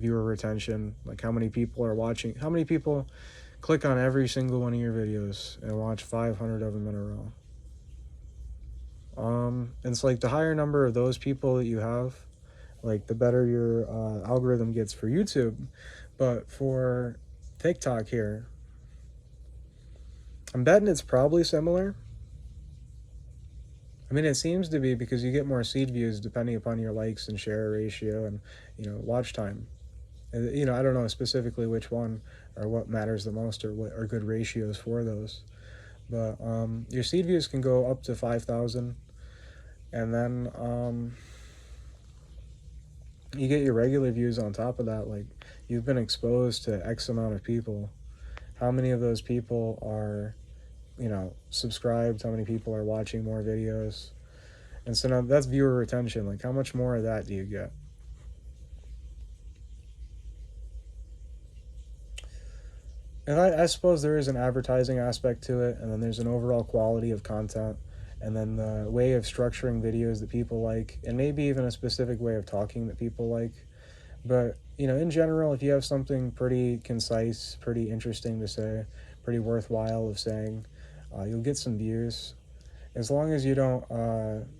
viewer retention, like how many people are watching, how many people click on every single one of your videos and watch 500 of them in a row. And it's like the higher number of those people that you have, like the better your algorithm gets for YouTube. But for TikTok here, I'm betting it's probably similar. I mean, it seems to be, because you get more seed views depending upon your likes and share ratio and, watch time. And, I don't know specifically which one or what matters the most or what are good ratios for those. But your seed views can go up to 5,000. And then you get your regular views on top of that. Like, you've been exposed to X amount of people. How many of those people are, subscribed? How many people are watching more videos? And so now that's viewer retention. Like, how much more of that do you get? And I suppose there is an advertising aspect to it, and then there's an overall quality of content, and then the way of structuring videos that people like, and maybe even a specific way of talking that people like. But, in general, if you have something pretty concise, pretty interesting to say, pretty worthwhile of saying, you'll get some views. As long as you don't,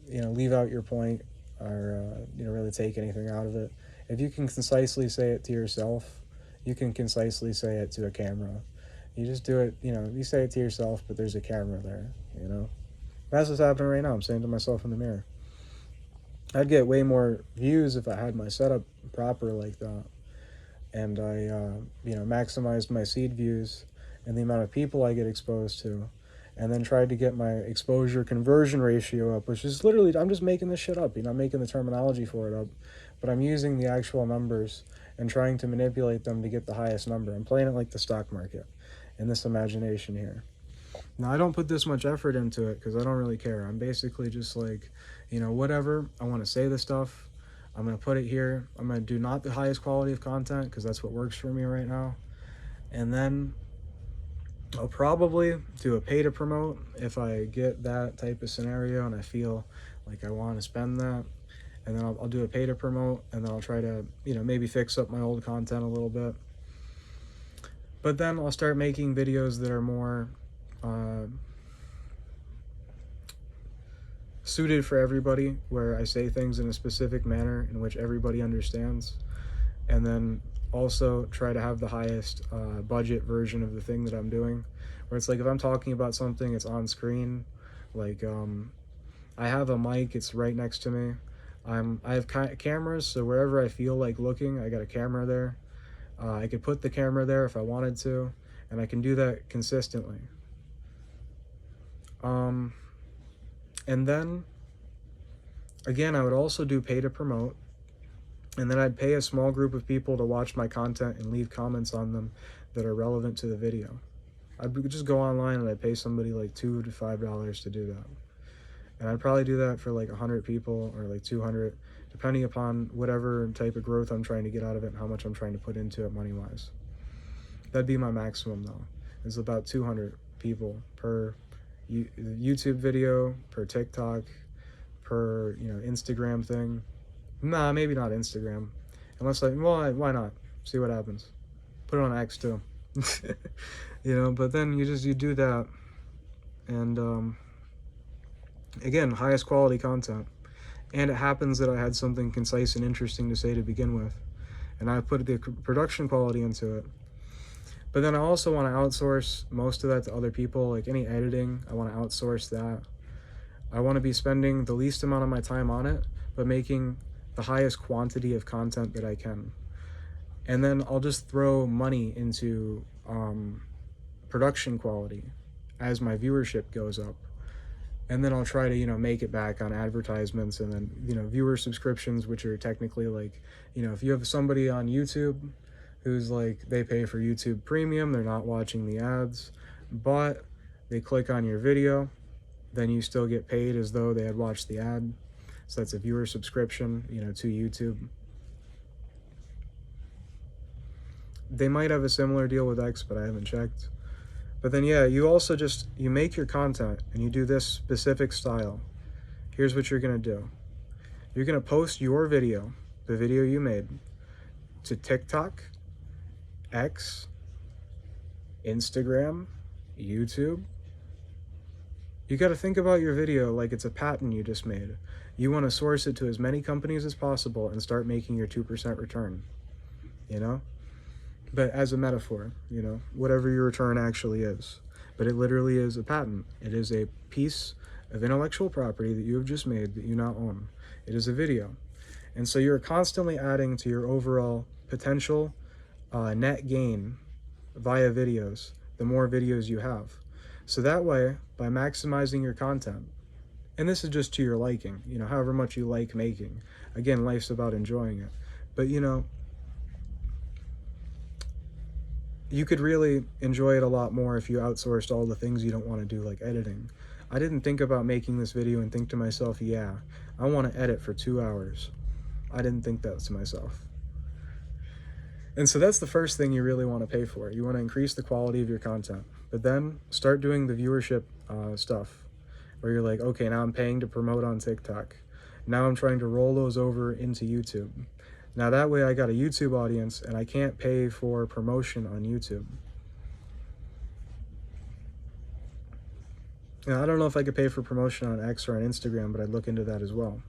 leave out your point or, really take anything out of it. If you can concisely say it to yourself, you can concisely say it to a camera. You just do it, you say it to yourself, but there's a camera there, That's what's happening right now. I'm saying to myself in the mirror. I'd get way more views if I had my setup proper like that. And I, maximized my seed views and the amount of people I get exposed to. And then tried to get my exposure conversion ratio up, which is literally, I'm just making this shit up. I'm making the terminology for it up. But I'm using the actual numbers and trying to manipulate them to get the highest number. I'm playing it like the stock market in this imagination here. Now, I don't put this much effort into it because I don't really care. I'm basically just like, whatever. I want to say the stuff. I'm going to put it here. I'm going to do not the highest quality of content because that's what works for me right now. And then I'll probably do a pay to promote if I get that type of scenario and I feel like I want to spend that. And then I'll do a pay to promote, and then I'll try to, maybe fix up my old content a little bit. But then I'll start making videos that are more suited for everybody, where I say things in a specific manner in which everybody understands. And then also try to have the highest budget version of the thing that I'm doing, where it's like if I'm talking about something, it's on screen. Like I have a mic, it's right next to me. I have cameras, so wherever I feel like looking, I got a camera there. I could put the camera there if I wanted to, and I can do that consistently. And then, again, I would also do pay to promote, and then I'd pay a small group of people to watch my content and leave comments on them that are relevant to the video. I'd just go online and I'd pay somebody like $2 to $5 to do that. And I'd probably do that for like 100 people or like 200, depending upon whatever type of growth I'm trying to get out of it and how much I'm trying to put into it money-wise. That'd be my maximum though. It's about 200 people per YouTube video, per TikTok, per, Instagram thing. Nah, maybe not Instagram. Unless why not? See what happens. Put it on X too. But then you do that. And, again, highest quality content. And it happens that I had something concise and interesting to say to begin with. And I put the production quality into it. But then I also want to outsource most of that to other people. Like any editing, I want to outsource that. I want to be spending the least amount of my time on it, but making the highest quantity of content that I can. And then I'll just throw money into production quality as my viewership goes up. And then I'll try to, make it back on advertisements and then, viewer subscriptions, which are technically like, if you have somebody on YouTube who's like, they pay for YouTube Premium, they're not watching the ads, but they click on your video, then you still get paid as though they had watched the ad. So that's a viewer subscription, to YouTube. They might have a similar deal with X, but I haven't checked. But then, yeah, you also you make your content and you do this specific style. Here's what you're going to do. You're going to post your video, the video you made, to TikTok, X, Instagram, YouTube. You got to think about your video like it's a patent you just made. You want to source it to as many companies as possible and start making your 2% return, you know? But as a metaphor, you know, whatever your return actually is. But it literally is a patent. It is a piece of intellectual property that you have just made that you now own. It is a video. And so you're constantly adding to your overall potential net gain via videos, the more videos you have. So that way, by maximizing your content, and this is just to your liking, you know, however much you like making. Again, life's about enjoying it. But, you know, you could really enjoy it a lot more if you outsourced all the things you don't want to do, like editing. I didn't think about making this video and think to myself, yeah, I want to edit for 2 hours. I didn't think that to myself. And so that's the first thing you really want to pay for. You want to increase the quality of your content, but then start doing the viewership stuff where you're like, okay, now I'm paying to promote on TikTok. Now I'm trying to roll those over into YouTube. Now that way I got a YouTube audience and I can't pay for promotion on YouTube. Now, I don't know if I could pay for promotion on X or on Instagram, but I'd look into that as well.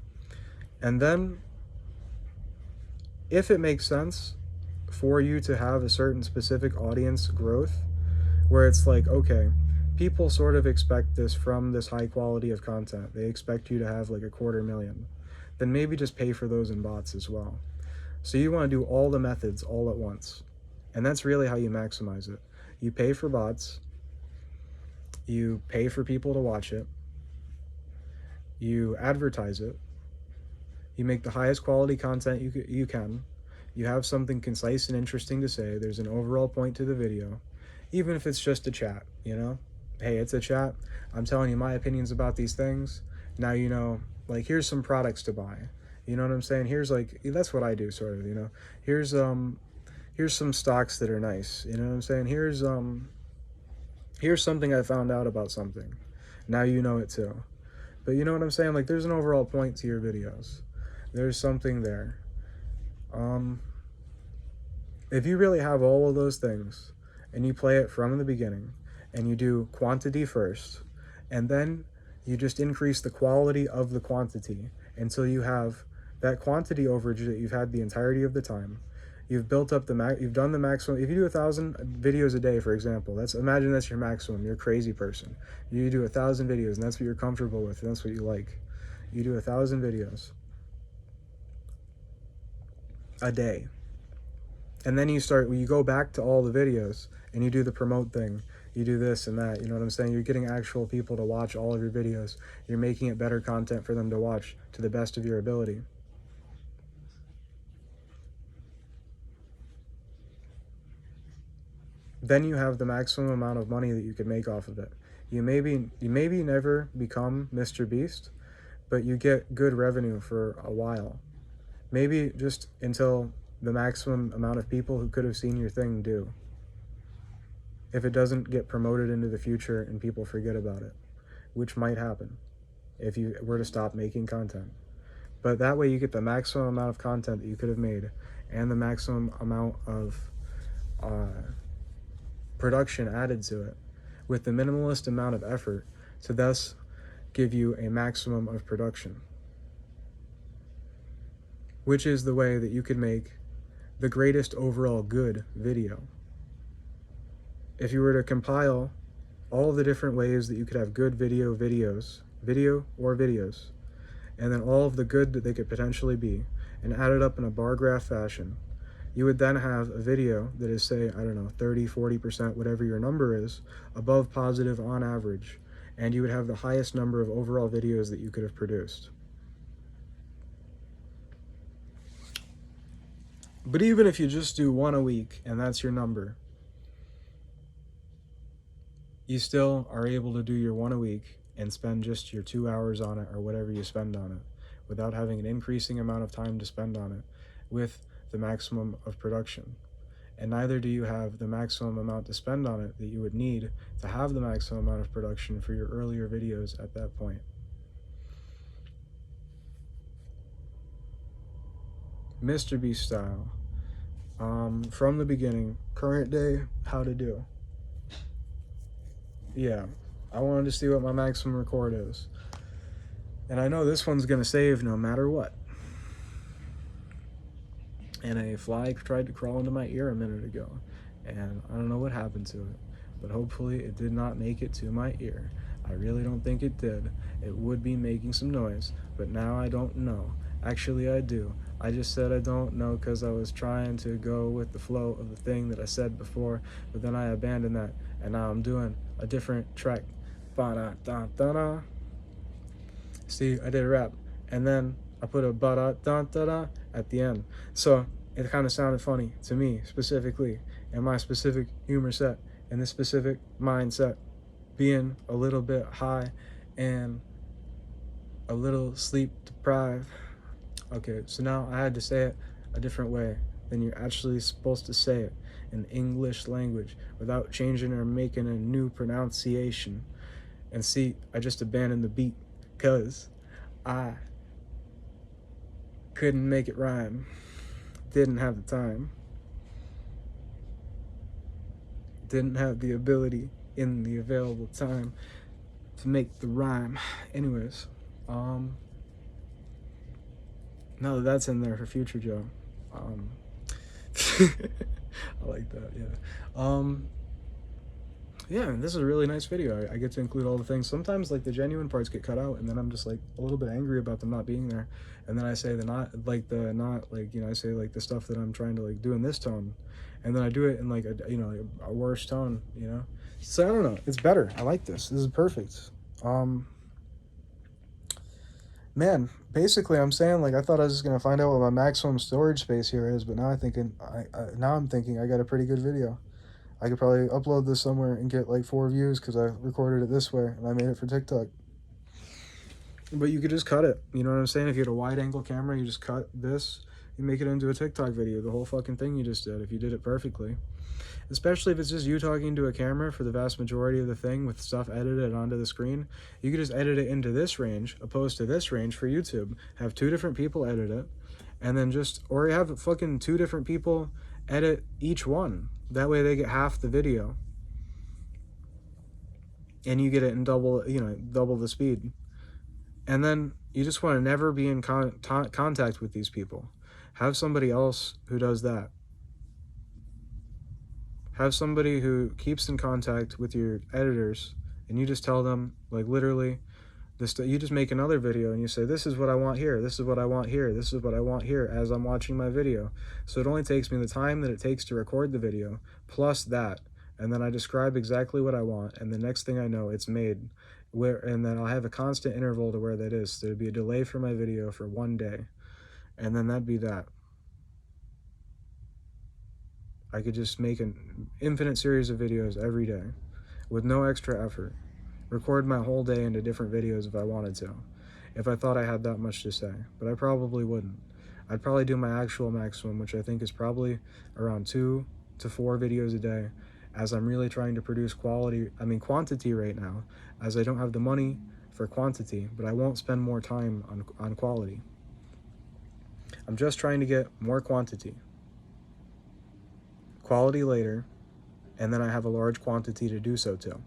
And then, if it makes sense for you to have a certain specific audience growth, where it's like, okay, people sort of expect this from this high quality of content. They expect you to have like 250,000. Then maybe just pay for those in bots as well. So you want to do all the methods all at once. And that's really how you maximize it. You pay for bots. You pay for people to watch it. You advertise it. You make the highest quality content you can. You have something concise and interesting to say. There's an overall point to the video, even if it's just a chat, you know? Hey, it's a chat. I'm telling you my opinions about these things. Now you know, like, here's some products to buy. You know what I'm saying? Here's like, that's what I do, sort of, you know? Here's some stocks that are nice. You know what I'm saying? Here's something I found out about something. Now you know it too. But you know what I'm saying? Like, there's an overall point to your videos. There's something there. If you really have all of those things and you play it from the beginning and you do quantity first, and then you just increase the quality of the quantity until you have that quantity overage that you've had the entirety of the time. You've built up you've done the maximum. If you do 1,000 videos a day, for example, imagine that's your maximum. You're a crazy person. You do 1,000 videos and that's what you're comfortable with and that's what you like. You do 1,000 videos a day. And then you go back to all the videos and you do the promote thing. You do this and that, you know what I'm saying? You're getting actual people to watch all of your videos. You're making it better content for them to watch to the best of your ability. Then you have the maximum amount of money that you can make off of it. You maybe never become Mr. Beast, but you get good revenue for a while. Maybe just until the maximum amount of people who could have seen your thing do. If it doesn't get promoted into the future and people forget about it, which might happen if you were to stop making content. But that way you get the maximum amount of content that you could have made and the maximum amount of production added to it with the minimalist amount of effort to thus give you a maximum of production, which is the way that you could make the greatest overall good video. If you were to compile all the different ways that you could have good videos, and then all of the good that they could potentially be, and add it up in a bar graph fashion, you would then have a video that is, say, I don't know, 30, 40%, whatever your number is, above positive on average, and you would have the highest number of overall videos that you could have produced. But even if you just do one a week, and that's your number, you still are able to do your one a week and spend just your 2 hours on it or whatever you spend on it without having an increasing amount of time to spend on it with the maximum of production. And neither do you have the maximum amount to spend on it that you would need to have the maximum amount of production for your earlier videos at that point. Mr. Beast style. From the beginning, current day, how to do. Yeah, I wanted to see what my maximum record is. And I know this one's gonna save no matter what. And a fly tried to crawl into my ear a minute ago, and I don't know what happened to it, but hopefully it did not make it to my ear. I really don't think it did. It would be making some noise, but now I don't know. Actually, I do. I just said I don't know because I was trying to go with the flow of the thing that I said before, but then I abandoned that, and now I'm doing a different track. Ba-da-da-da-da. See, I did a rap, and then I put a ba-da-da-da-da at the end. So it kind of sounded funny to me specifically, in my specific humor set, in this specific mindset, being a little bit high and a little sleep deprived. Okay, so now I had to say it a different way than you're actually supposed to say it in English language without changing or making a new pronunciation. And see, I just abandoned the beat because I couldn't make it rhyme. Didn't have the time. Didn't have the ability in the available time to make the rhyme. Anyways, now that that's in there for future Joe. I like that, yeah. Yeah, this is a really nice video. I get to include all the things. Sometimes like the genuine parts get cut out, and then I'm just like a little bit angry about them not being there. And then I say I say like the stuff that I'm trying to like do in this tone, and then I do it in like a worse tone, you know. So I don't know. It's better. I like this. This is perfect. Man, basically I'm saying like I thought I was just gonna find out what my maximum storage space here is, but now I'm thinking I got a pretty good video. I could probably upload this somewhere and get like 4 views because I recorded it this way and I made it for TikTok. But you could just cut it. You know what I'm saying? If you had a wide angle camera, you just cut this, you make it into a TikTok video, the whole fucking thing you just did, if you did it perfectly. Especially if it's just you talking to a camera for the vast majority of the thing with stuff edited onto the screen. You could just edit it into this range opposed to this range for YouTube. Have 2 different people edit it, and then or have fucking 2 different people edit each one. That way they get half the video. And you get it in double the speed. And then you just want to never be in contact with these people. Have somebody else who does that. Have somebody who keeps in contact with your editors, and you just tell them, like literally, you just make another video and you say, this is what I want here, this is what I want here, this is what I want here as I'm watching my video. So it only takes me the time that it takes to record the video, plus that, and then I describe exactly what I want, and the next thing I know, it's made. And then I'll have a constant interval to where that is. So there'd be a delay for my video for 1 day, and then that'd be that. I could just make an infinite series of videos every day with no extra effort. Record my whole day into different videos if I wanted to, if I thought I had that much to say, but I probably wouldn't. I'd probably do my actual maximum, which I think is probably around 2 to 4 videos a day, as I'm really trying to produce quantity right now, as I don't have the money for quantity, but I won't spend more time on quality. I'm just trying to get more quantity. Quality later, and then I have a large quantity to do so to.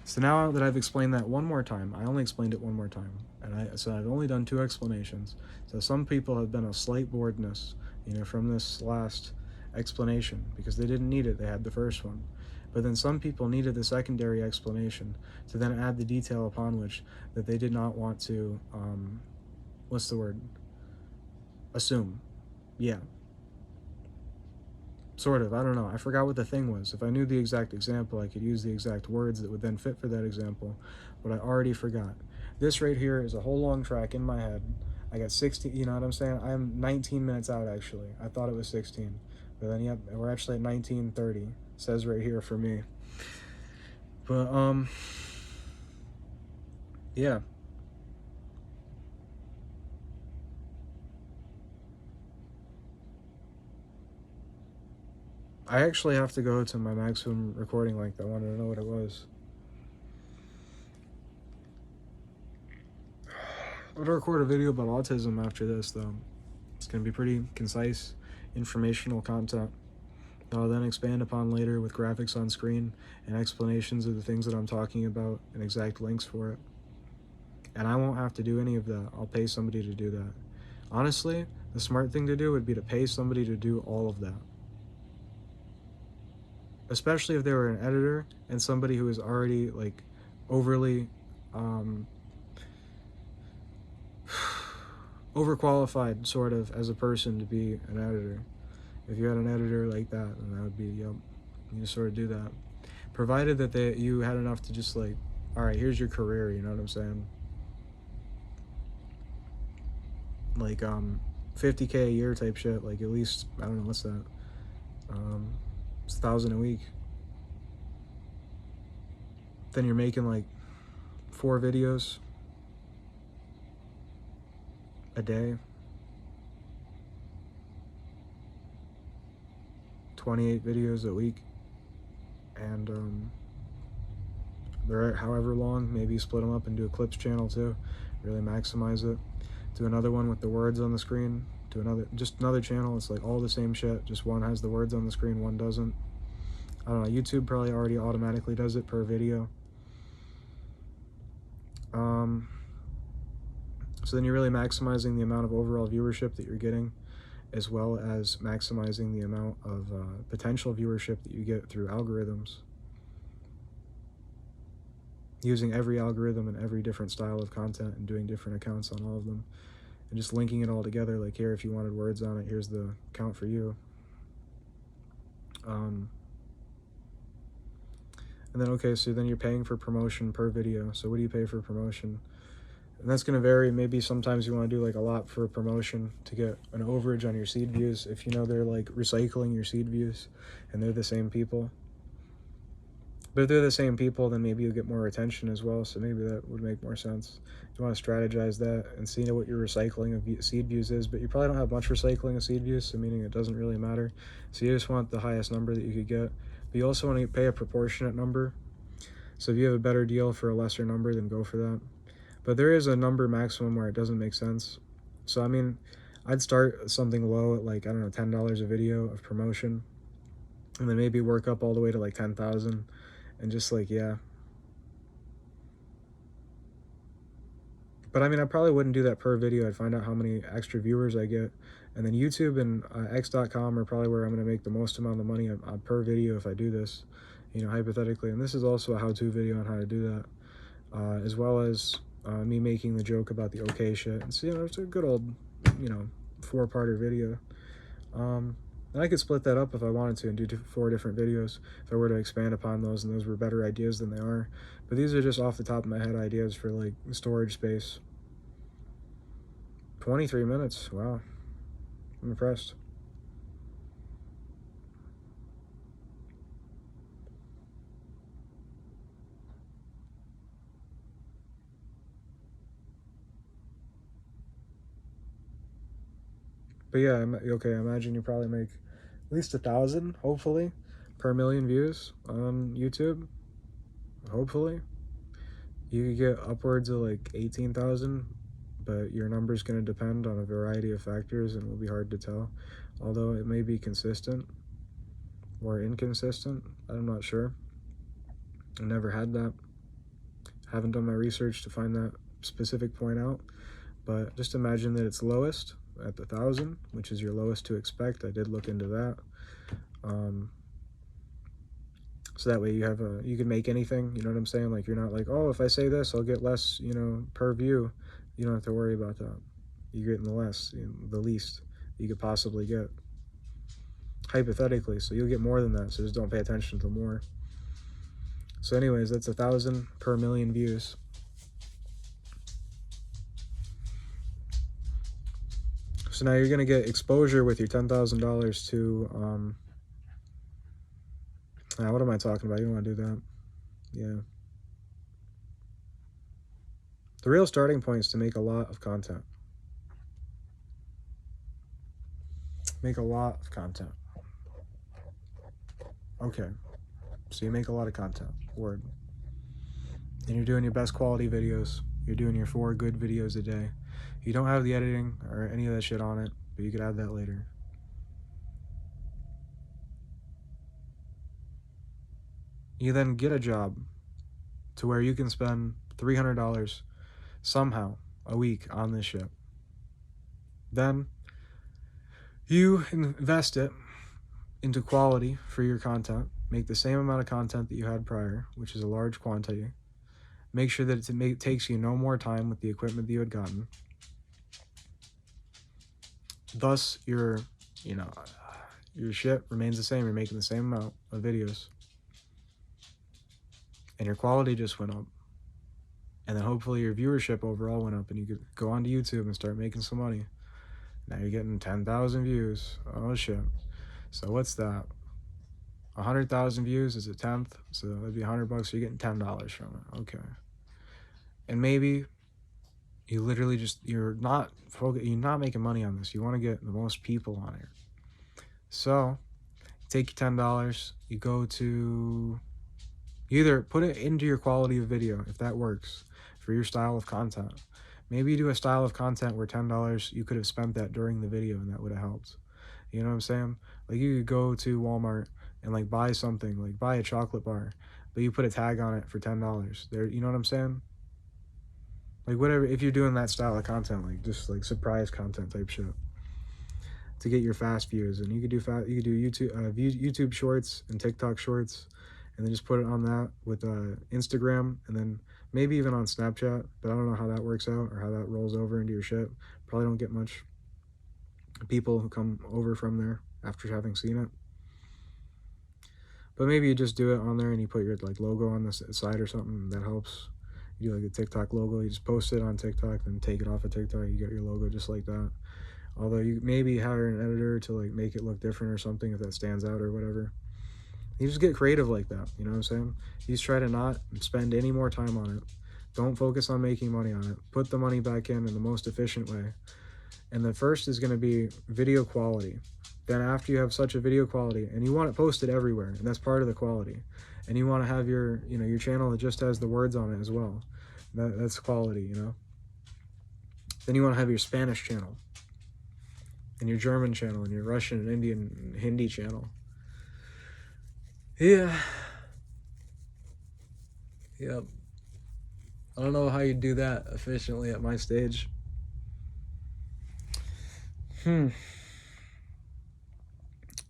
So now that I've explained that one more time, I only explained it one more time, so I've only done 2 explanations. So some people have been a slight boredness, from this last explanation, because they didn't need it, they had the first one. But then some people needed the secondary explanation to then add the detail upon which that they did not want to, assume. Yeah. Sort of, I don't know. I forgot what the thing was. If I knew the exact example, I could use the exact words that would then fit for that example, but I already forgot. This right here is a whole long track in my head. I got 16, you know what I'm saying? I'm 19 minutes out, actually. I thought it was 16, but then, yep, we're actually at 19:30. It says right here for me. But, yeah. I actually have to go to my maximum recording length. I wanted to know what it was. I'm gonna record a video about autism after this, though. going to be pretty concise, informational content that I'll then expand upon later with graphics on screen and explanations of the things that I'm talking about and exact links for it. And I won't have to do any of that. I'll pay somebody to do that. Honestly, the smart thing to do would be to pay somebody to do all of that. Especially if they were an editor and somebody who is already like overly overqualified sort of as a person to be an editor. If you had an editor like that, then that would be, yep, you just sort of do that. Provided that you had enough to just like, all right, here's your career, you know what I'm saying? Like 50K a year type shit, like at least, I don't know, what's that? It's $1,000 a week. Then you're making like 4 videos a day, 28 videos a week, and they're however long. Maybe split them up and do a clips channel too, really maximize it. Do another one with the words on the screen, do another channel. It's like all the same shit, just one has the words on the screen, one doesn't. I don't know, YouTube probably already automatically does it per video. So then you're really maximizing the amount of overall viewership that you're getting, as well as maximizing the amount of potential viewership that you get through algorithms. Using every algorithm and every different style of content and doing different accounts on all of them. And just linking it all together, like here, if you wanted words on it, here's the account for you. And then, okay, so then you're paying for promotion per video. So what do you pay for promotion? And that's going to vary. Maybe sometimes you want to do like a lot for promotion to get an overage on your seed views. If you know they're like recycling your seed views and they're the same people. But if they're the same people, then maybe you'll get more attention as well. So maybe that would make more sense. You want to strategize that and see what your recycling of seed views is. But you probably don't have much recycling of seed views, so meaning it doesn't really matter. So you just want the highest number that you could get. But you also want to pay a proportionate number. So if you have a better deal for a lesser number, then go for that. But there is a number maximum where it doesn't make sense. So I mean, I'd start something low at like, I don't know, $10 a video of promotion. And then maybe work up all the way to like 10,000. And just like, yeah. But I mean, I probably wouldn't do that per video. I'd find out how many extra viewers I get. And then YouTube and x.com are probably where I'm going to make the most amount of money per video if I do this, you know, hypothetically. And this is also a how-to video on how to do that, as well as me making the joke about the okay shit. And so, you know, it's a good old, you know, 4-parter video. And I could split that up if I wanted to and do 4 different videos if I were to expand upon those, and those were better ideas than they are. But these are just off the top of my head ideas for like storage space. 23 minutes, wow. I'm impressed. But yeah, okay, I imagine you probably make at least 1,000, hopefully, per million views on YouTube. Hopefully. You could get upwards of like 18,000, but your number's going to depend on a variety of factors and will be hard to tell. Although it may be consistent or inconsistent, I'm not sure. I never had that. Haven't done my research to find that specific point out, but just imagine that it's lowest at the 1,000, which is your lowest to expect. I did look into that. So that way you can make anything, you know what I'm saying? Like, you're not like, oh, if I say this, I'll get less, you know, per view. You don't have to worry about that. You're getting the least you could possibly get, hypothetically. So you'll get more than that, so just don't pay attention to more. So anyways, that's 1,000 per million views. So now you're going to get exposure with your $10,000 to, what am I talking about? You don't want to do that. Yeah. The real starting point is to make a lot of content. Make a lot of content. Okay. So you make a lot of content. Word. And you're doing your best quality videos. You're doing your 4 good videos a day. You don't have the editing or any of that shit on it, but you could add that later. You then get a job to where you can spend $300 somehow a week on this shit. Then you invest it into quality for your content. Make the same amount of content that you had prior, which is a large quantity. Make sure that it takes you no more time with the equipment that you had gotten. Thus, your shit remains the same. You're making the same amount of videos. And your quality just went up. And then hopefully your viewership overall went up and you could go onto YouTube and start making some money. Now you're getting 10,000 views. Oh shit. So what's that? 100,000 views is a tenth. So that'd be $100. So you're getting $10 from it. Okay. And maybe you literally just, you're not making money on this. You want to get the most people on here. So take your $10, you go to, you either put it into your quality of video, if that works for your style of content. Maybe you do a style of content where $10, you could have spent that during the video and that would have helped. You know what I'm saying? Like you could go to Walmart and like buy something, like buy a chocolate bar, but you put a tag on it for $10. There, you know what I'm saying? Like whatever, if you're doing that style of content, like just like surprise content type shit to get your fast views. And you could do YouTube shorts and TikTok shorts, and then just put it on that with Instagram, and then maybe even on Snapchat, but I don't know how that works out or how that rolls over into your shit. Probably don't get much people who come over from there after having seen it. But maybe you just do it on there and you put your like logo on the side or something. That helps. You do like a TikTok logo, you just post it on TikTok, then take it off of TikTok, you get your logo just like that. Although you maybe hire an editor to like make it look different or something if that stands out or whatever. You just get creative like that, you know what I'm saying? You just try to not spend any more time on it. Don't focus on making money on it. Put the money back in the most efficient way. And the first is going to be video quality. Then after you have such a video quality, and you want it posted everywhere, and that's part of the quality, and you want to have your, your channel that just has the words on it as well. That's quality, you know? Then you want to have your Spanish channel, and your German channel, and your Russian and Indian and Hindi channel. Yeah. Yep. I don't know how you do that efficiently at my stage.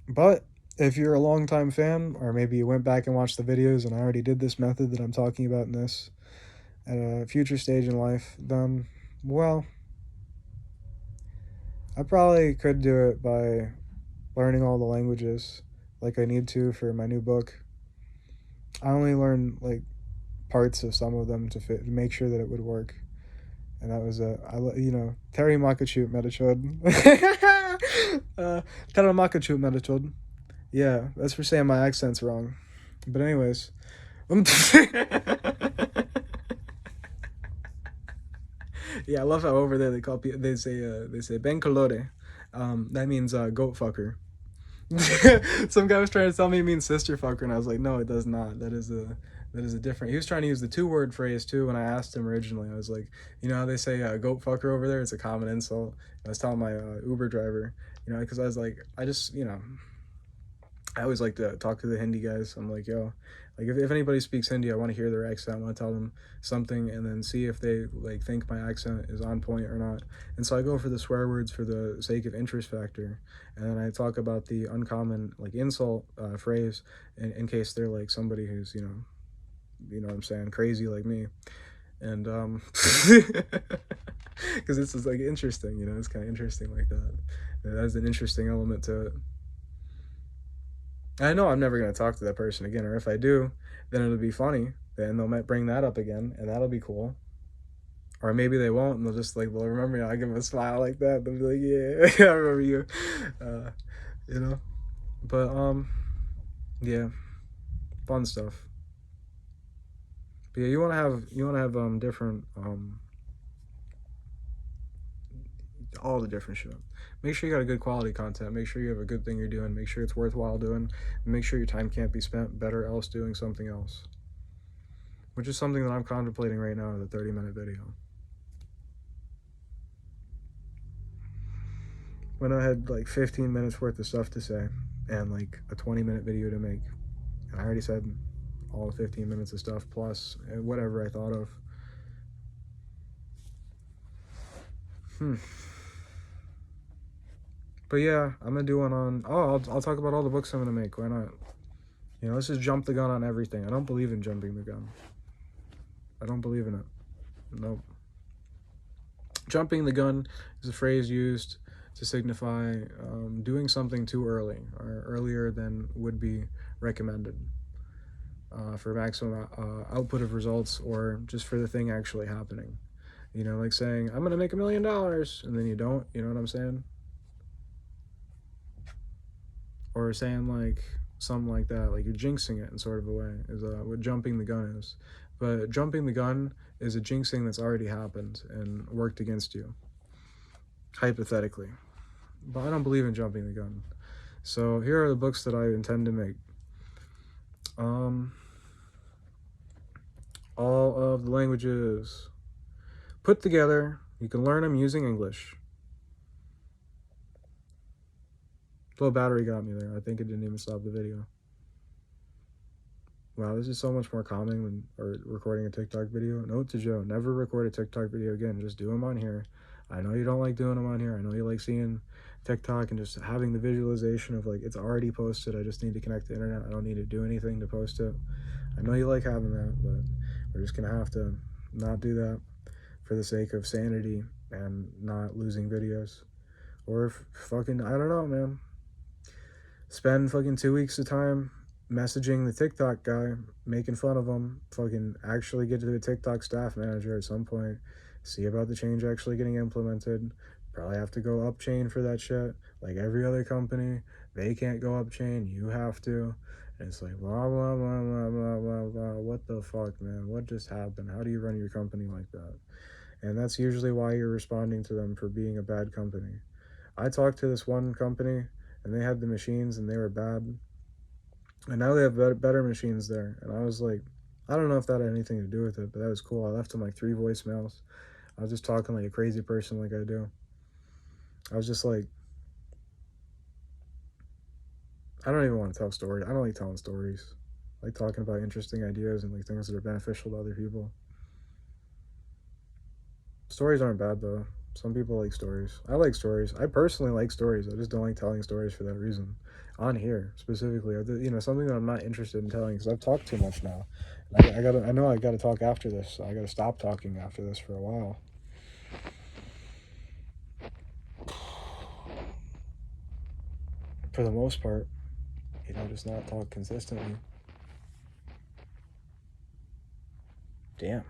But if you're a longtime fan, or maybe you went back and watched the videos and I already did this method that I'm talking about in this at a future stage in life, then, well, I probably could do it by learning all the languages like I need to for my new book. I only learned like parts of some of them to make sure that it would work. And that was Terry Makachut Metachod. Terry Makachut Metachod. Yeah, that's for saying my accent's wrong. But anyways. Yeah, I love how over there they say Ben Colore. That means goat fucker. Some guy was trying to tell me it means sister fucker, and I was like, no, it does not. That is a different. He was trying to use the 2-word phrase too. When I asked him originally, I was like, you know how they say goat fucker over there? It's a common insult. I was telling my Uber driver, because I was like, I just, I always like to talk to the Hindi guys. I'm like, yo, like if anybody speaks Hindi, I want to hear their accent. I want to tell them something and then see if they like think my accent is on point or not. And so I go for the swear words for the sake of interest factor, and then I talk about the uncommon like insult phrase in case they're like somebody who's you know what I'm saying, crazy like me. And because this is like interesting, it's kind of interesting like that. It has an interesting element to it. I know I'm never going to talk to that person again, or if I do, then it'll be funny. Then they'll might bring that up again, and that'll be cool. Or maybe they won't, and they'll just like, they'll remember me. I'll give them a smile like that. They'll be like, yeah, I remember you. But, yeah, fun stuff. But yeah, you want to have different, all the different shit. Make sure you got a good quality content. Make sure you have a good thing you're doing. Make sure it's worthwhile doing. And make sure your time can't be spent better else doing something else. Which is something that I'm contemplating right now in the 30-minute video. when I had like 15 minutes worth of stuff to say and like a 20-minute video to make. And I already said all the 15 minutes of stuff plus whatever I thought of. But yeah, I'm gonna do one on, I'll talk about all the books I'm gonna make. Why not? You know, let's just jump the gun on everything. I don't believe in jumping the gun. I don't believe in it. Nope. Jumping the gun is a phrase used to signify doing something too early or earlier than would be recommended for maximum output of results, or just for the thing actually happening. You know, like saying, I'm going to make $1 million, and then you don't, you know what I'm saying? Or saying like something like that, like you're jinxing it in sort of a way, is what jumping the gun is. But jumping the gun is a jinxing that's already happened and worked against you, hypothetically. But I don't believe in jumping the gun. So here are the books that I intend to make. All of the languages put together. You can learn them using English. Low battery got me there. I think it didn't even stop the video. Wow, this is so much more calming than recording a TikTok video. Note to Joe, never record a TikTok video again. Just do them on here. I know you don't like doing them on here. I know you like seeing TikTok and just having the visualization of like, it's already posted. I just need to connect the internet. I don't need to do anything to post it. I know you like having that, but we're just gonna have to not do that for the sake of sanity and not losing videos. Or fucking, I don't know, man. Spend fucking 2 weeks of time messaging the TikTok guy, making fun of him, fucking actually get to the TikTok staff manager at some point, see about the change actually getting implemented. Probably have to go up chain for that shit. Like every other company, they can't go up chain, you have to. And it's like, blah, blah, blah, blah, blah, blah, blah. What the fuck, man? What just happened? How do you run your company like that? And that's usually why you're responding to them for being a bad company. I talked to this one company, and they had the machines, and they were bad. And now they have better machines there. And I was like, I don't know if that had anything to do with it, but that was cool. I left them like 3 voicemails. I was just talking like a crazy person like I do. I was just like, I don't even want to tell stories. I don't like telling stories. I like talking about interesting ideas and like things that are beneficial to other people. Stories aren't bad though. Some people like stories. I like stories. I personally like stories. I just don't like telling stories for that reason. On here specifically, you know, something that I'm not interested in telling because I've talked too much now. I know I gotta talk after this. So I gotta stop talking after this for a while. For the most part, you know, just not talk consistently. Damn.